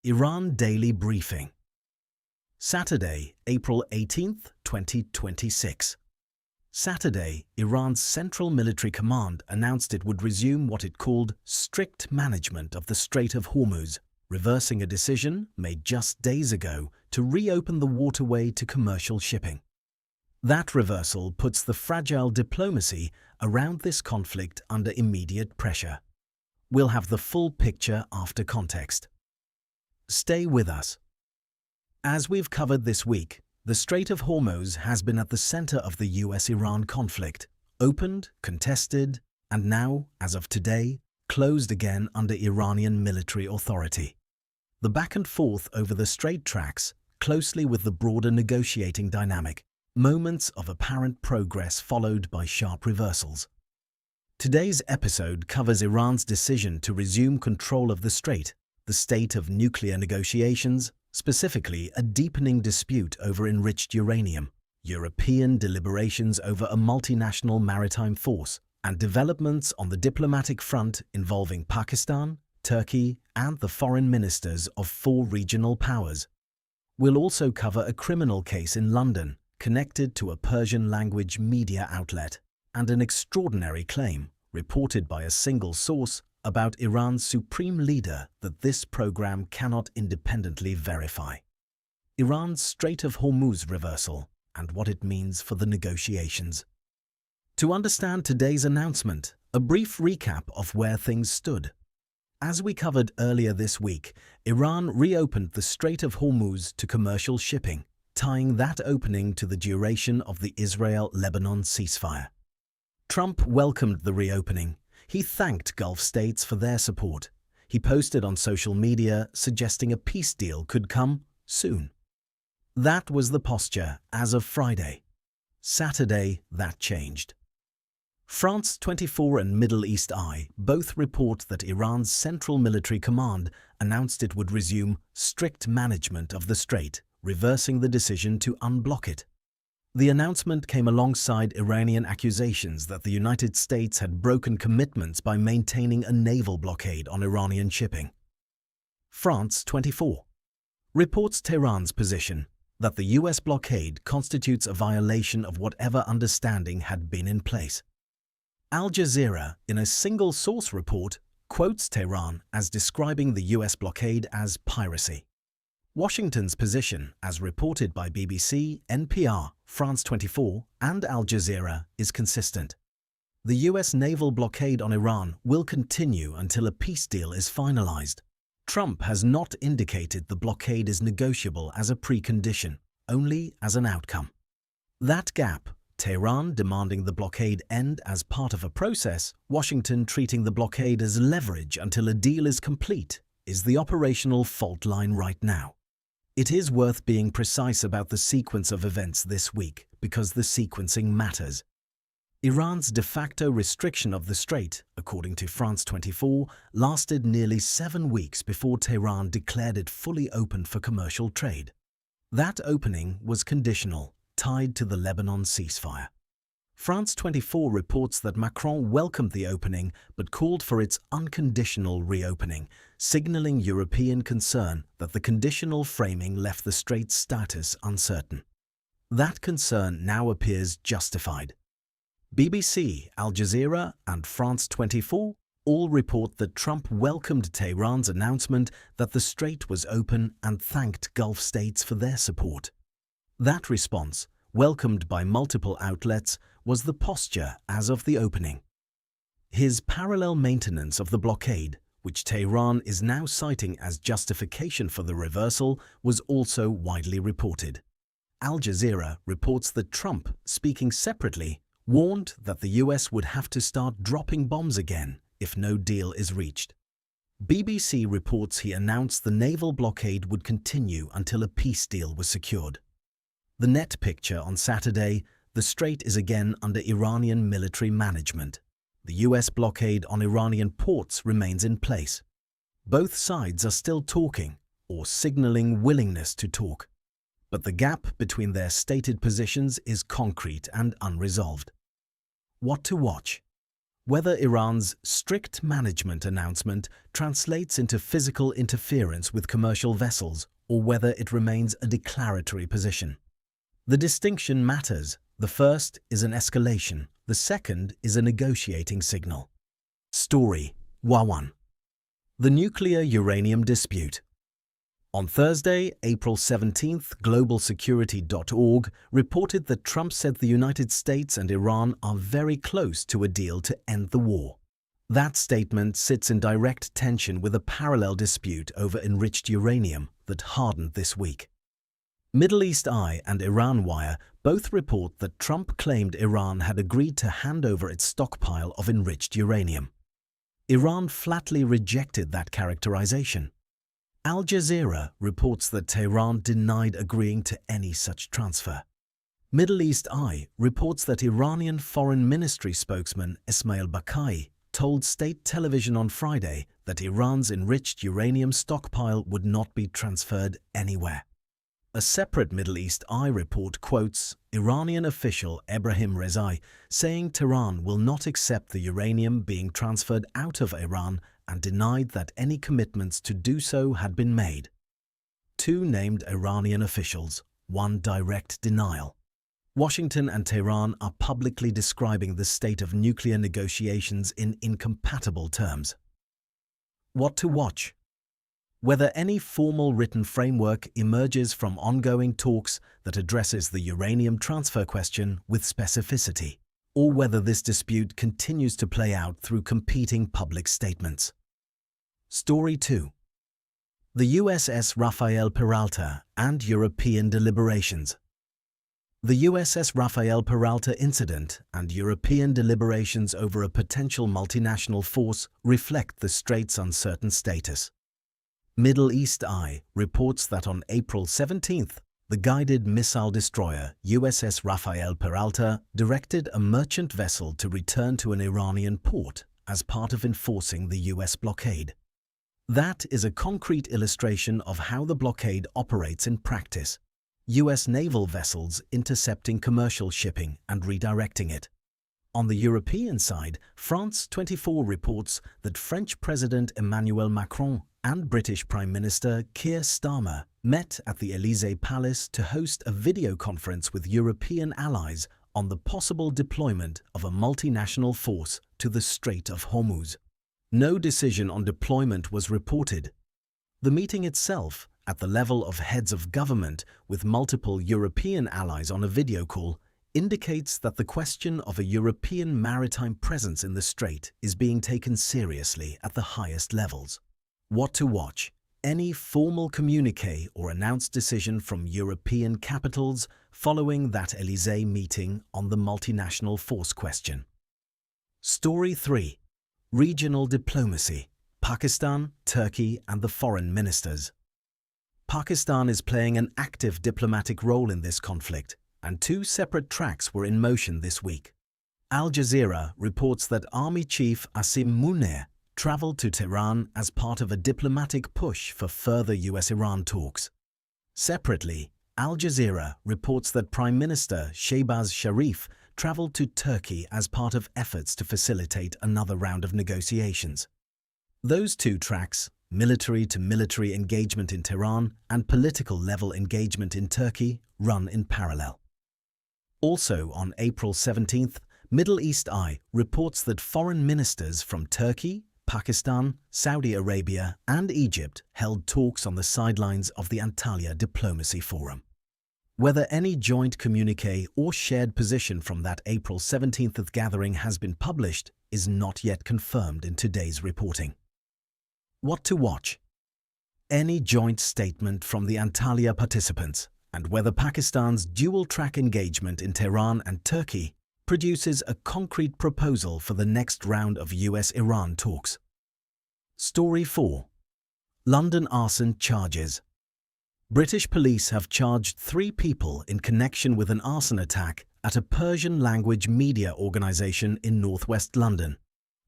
Iran Daily Briefing. Saturday, April 18, 2026. Saturday, Iran's Central Military Command announced it would resume what it called strict management of the Strait of Hormuz, reversing a decision made just days ago to reopen the waterway to commercial shipping. That reversal puts the fragile diplomacy around this conflict under immediate pressure. We'll have the full picture after context. Stay with us. As we've covered this week, the Strait of Hormuz has been at the center of the US-Iran conflict, opened, contested, and now, as of today, closed again under Iranian military authority. The back and forth over the strait tracks closely with the broader negotiating dynamic, moments of apparent progress followed by sharp reversals. Today's episode covers Iran's decision to resume control of the strait, the state of nuclear negotiations, specifically a deepening dispute over enriched uranium, European deliberations over a multinational maritime force, and developments on the diplomatic front involving Pakistan, Turkey, and the foreign ministers of 4 regional powers. We'll also cover a criminal case in London connected to a Persian-language media outlet and an extraordinary claim, reported by a single source, about Iran's supreme leader that this program cannot independently verify. Iran's Strait of Hormuz reversal and what it means for the negotiations. To understand today's announcement, a brief recap of where things stood. As we covered earlier this week, Iran reopened the Strait of Hormuz to commercial shipping, tying that opening to the duration of the Israel-Lebanon ceasefire. Trump welcomed the reopening. He thanked Gulf states for their support. He posted on social media suggesting a peace deal could come soon. That was the posture as of Friday. Saturday, that changed. France 24 and Middle East Eye both report that Iran's Central Military Command announced it would resume strict management of the strait, reversing the decision to unblock it. The announcement came alongside Iranian accusations that the United States had broken commitments by maintaining a naval blockade on Iranian shipping. France 24 reports Tehran's position that the US blockade constitutes a violation of whatever understanding had been in place. Al Jazeera, in a single-source report, quotes Tehran as describing the US blockade as piracy. Washington's position, as reported by BBC, NPR, France 24, and Al Jazeera, is consistent. The US naval blockade on Iran will continue until a peace deal is finalized. Trump has not indicated the blockade is negotiable as a precondition, only as an outcome. That gap, Tehran demanding the blockade end as part of a process, Washington treating the blockade as leverage until a deal is complete, is the operational fault line right now. It is worth being precise about the sequence of events this week because the sequencing matters. Iran's de facto restriction of the strait, according to France 24, lasted nearly 7 weeks before Tehran declared it fully open for commercial trade. That opening was conditional, tied to the Lebanon ceasefire. France 24 reports that Macron welcomed the opening but called for its unconditional reopening, signaling European concern that the conditional framing left the strait's status uncertain. That concern now appears justified. BBC, Al Jazeera, and France 24 all report that Trump welcomed Tehran's announcement that the strait was open and thanked Gulf states for their support. That response, welcomed by multiple outlets, was the posture as of the opening. His parallel maintenance of the blockade, which Tehran is now citing as justification for the reversal, was also widely reported. Al Jazeera reports that Trump, speaking separately, warned that the US would have to start dropping bombs again if no deal is reached. BBC reports he announced the naval blockade would continue until a peace deal was secured. The net picture on Saturday: the strait is again under Iranian military management. The US blockade on Iranian ports remains in place. Both sides are still talking, or signaling willingness to talk. But the gap between their stated positions is concrete and unresolved. What to watch? Whether Iran's strict management announcement translates into physical interference with commercial vessels or whether it remains a declaratory position. The distinction matters. The first is an escalation, the second is a negotiating signal. Story 1. The nuclear uranium dispute. On Thursday, April 17th, globalsecurity.org reported that Trump said the United States and Iran are very close to a deal to end the war. That statement sits in direct tension with a parallel dispute over enriched uranium that hardened this week. Middle East Eye and Iran Wire both report that Trump claimed Iran had agreed to hand over its stockpile of enriched uranium. Iran flatly rejected that characterization. Al Jazeera reports that Tehran denied agreeing to any such transfer. Middle East Eye reports that Iranian Foreign Ministry spokesman Ismail Bakai told state television on Friday that Iran's enriched uranium stockpile would not be transferred anywhere. A separate Middle East Eye report quotes Iranian official Ebrahim Rezai saying Tehran will not accept the uranium being transferred out of Iran and denied that any commitments to do so had been made. Two named Iranian officials, one direct denial. Washington and Tehran are publicly describing the state of nuclear negotiations in incompatible terms. What to watch? Whether any formal written framework emerges from ongoing talks that addresses the uranium transfer question with specificity, or whether this dispute continues to play out through competing public statements. Story 2. The USS Rafael Peralta and European deliberations. The USS Rafael Peralta incident and European deliberations over a potential multinational force reflect the Strait's uncertain status. Middle East Eye reports that on April 17th, the guided missile destroyer USS Rafael Peralta directed a merchant vessel to return to an Iranian port as part of enforcing the US blockade. That is a concrete illustration of how the blockade operates in practice. US naval vessels intercepting commercial shipping and redirecting it. On the European side, France 24 reports that French President Emmanuel Macron and British Prime Minister Keir Starmer met at the Élysée Palace to host a video conference with European allies on the possible deployment of a multinational force to the Strait of Hormuz. No decision on deployment was reported. The meeting itself, at the level of heads of government with multiple European allies on a video call, indicates that the question of a European maritime presence in the Strait is being taken seriously at the highest levels. What to watch? Any formal communiqué or announced decision from European capitals following that Élysée meeting on the multinational force question. Story 3. Regional diplomacy. Pakistan, Turkey and the foreign ministers. Pakistan is playing an active diplomatic role in this conflict, and two separate tracks were in motion this week. Al Jazeera reports that Army Chief Asim Munir traveled to Tehran as part of a diplomatic push for further US-Iran talks. Separately, Al Jazeera reports that Prime Minister Shehbaz Sharif traveled to Turkey as part of efforts to facilitate another round of negotiations. Those two tracks, military-to-military engagement in Tehran and political-level engagement in Turkey, run in parallel. Also on April 17th, Middle East Eye reports that foreign ministers from Turkey, Pakistan, Saudi Arabia and Egypt held talks on the sidelines of the Antalya Diplomacy Forum. Whether any joint communiqué or shared position from that April 17th gathering has been published is not yet confirmed in today's reporting. What to watch? Any joint statement from the Antalya participants and whether Pakistan's dual-track engagement in Tehran and Turkey produces a concrete proposal for the next round of US-Iran talks. Story 4. London arson charges. British police have charged 3 people in connection with an arson attack at a Persian-language media organisation in northwest London.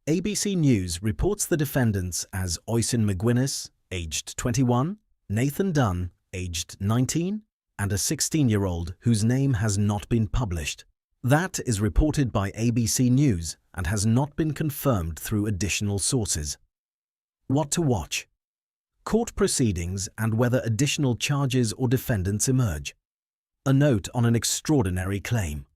ABC News reports the defendants as Oisin McGuinness, aged 21, Nathan Dunn, aged 19, and a 16-year-old whose name has not been published. That is reported by ABC News and has not been confirmed through additional sources. What to watch? Court proceedings and whether additional charges or defendants emerge. A note on an extraordinary claim.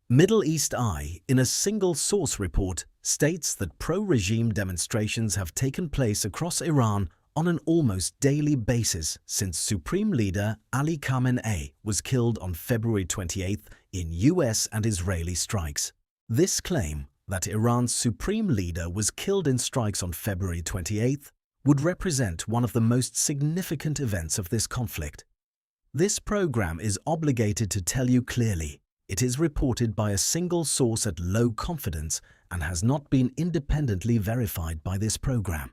Middle East Eye, in a single source report, states that pro-regime demonstrations have taken place across Iran on an almost daily basis since Supreme Leader Ali Khamenei was killed on February 28th in US and Israeli strikes. This claim, that Iran's Supreme Leader was killed in strikes on February 28th, would represent one of the most significant events of this conflict. This program is obligated to tell you clearly. It is reported by a single source at low confidence and has not been independently verified by this program.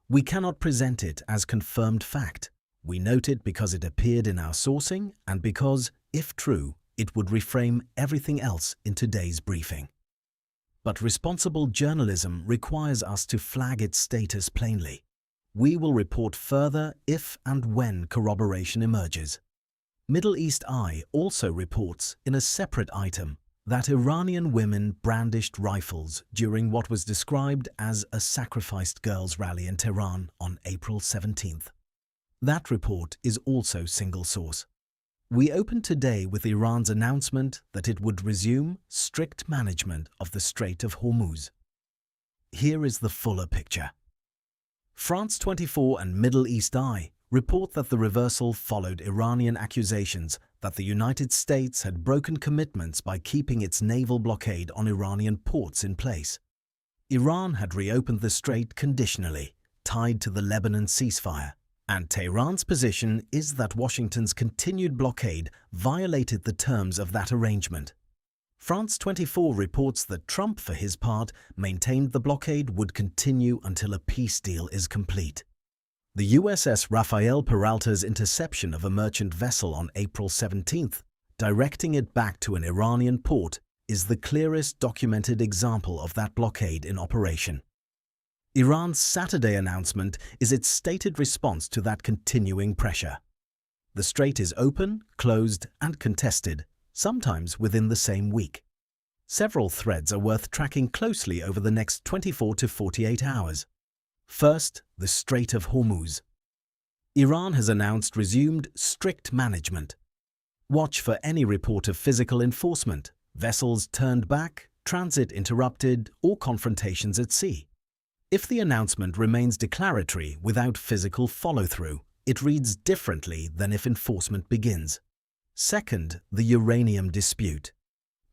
We cannot present it as confirmed fact. We note it because it appeared in our sourcing and because, if true, it would reframe everything else in today's briefing. But responsible journalism requires us to flag its status plainly. We will report further if and when corroboration emerges. Middle East Eye also reports in a separate item that Iranian women brandished rifles during what was described as a sacrificed girls rally in Tehran on April 17th. That report is also single source. We open today with Iran's announcement that it would resume strict management of the Strait of Hormuz. Here is the fuller picture. France 24 and Middle East Eye report that the reversal followed Iranian accusations that the United States had broken commitments by keeping its naval blockade on Iranian ports in place. Iran had reopened the strait conditionally, tied to the Lebanon ceasefire, and Tehran's position is that Washington's continued blockade violated the terms of that arrangement. France 24 reports that Trump, for his part, maintained the blockade would continue until a peace deal is complete. The USS Rafael Peralta's interception of a merchant vessel on April 17th, directing it back to an Iranian port, is the clearest documented example of that blockade in operation. Iran's Saturday announcement is its stated response to that continuing pressure. The strait is open, closed, and contested, sometimes within the same week. Several threads are worth tracking closely over the next 24 to 48 hours. First, the Strait of Hormuz. Iran has announced resumed strict management. Watch for any report of physical enforcement, vessels turned back, transit interrupted, or confrontations at sea. If the announcement remains declaratory without physical follow-through, it reads differently than if enforcement begins. Second, the uranium dispute.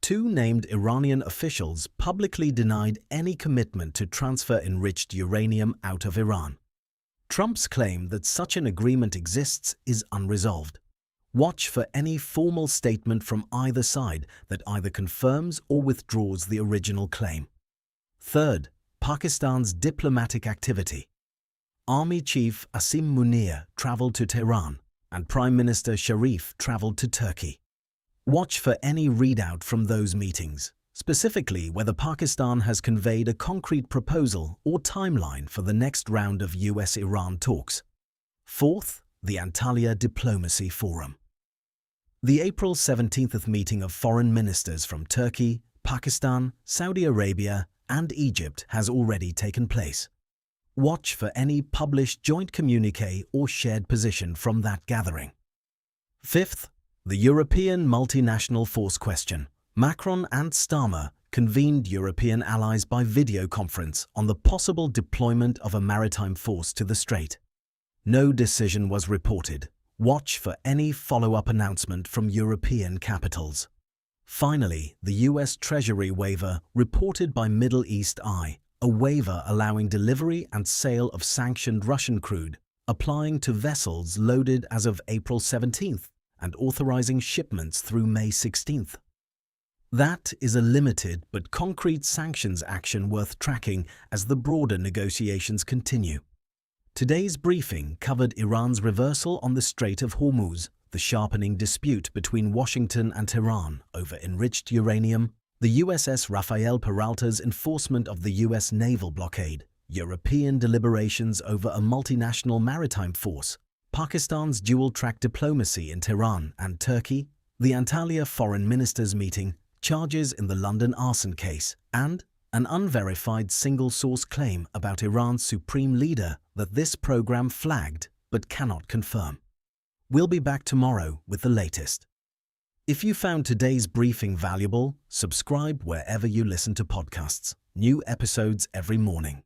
Two named Iranian officials publicly denied any commitment to transfer enriched uranium out of Iran. Trump's claim that such an agreement exists is unresolved. Watch for any formal statement from either side that either confirms or withdraws the original claim. Third, Pakistan's diplomatic activity. Army Chief Asim Munir travelled to Tehran, and Prime Minister Sharif travelled to Turkey. Watch for any readout from those meetings, specifically whether Pakistan has conveyed a concrete proposal or timeline for the next round of US-Iran talks. Fourth, the Antalya Diplomacy Forum. The April 17th meeting of foreign ministers from Turkey, Pakistan, Saudi Arabia, and Egypt has already taken place. Watch for any published joint communiqué or shared position from that gathering. Fifth, the European multinational force question. Macron and Starmer convened European allies by video conference on the possible deployment of a maritime force to the strait. No decision was reported. Watch for any follow-up announcement from European capitals. Finally, the US Treasury waiver reported by Middle East Eye, a waiver allowing delivery and sale of sanctioned Russian crude, applying to vessels loaded as of April 17th and authorizing shipments through May 16th. That is a limited but concrete sanctions action worth tracking as the broader negotiations continue. Today's briefing covered Iran's reversal on the Strait of Hormuz, the sharpening dispute between Washington and Tehran over enriched uranium, the USS Rafael Peralta's enforcement of the US naval blockade, European deliberations over a multinational maritime force, Pakistan's dual-track diplomacy in Tehran and Turkey, the Antalya foreign ministers meeting, charges in the London arson case, and an unverified single-source claim about Iran's supreme leader that this program flagged but cannot confirm. We'll be back tomorrow with the latest. If you found today's briefing valuable, subscribe wherever you listen to podcasts. New episodes every morning.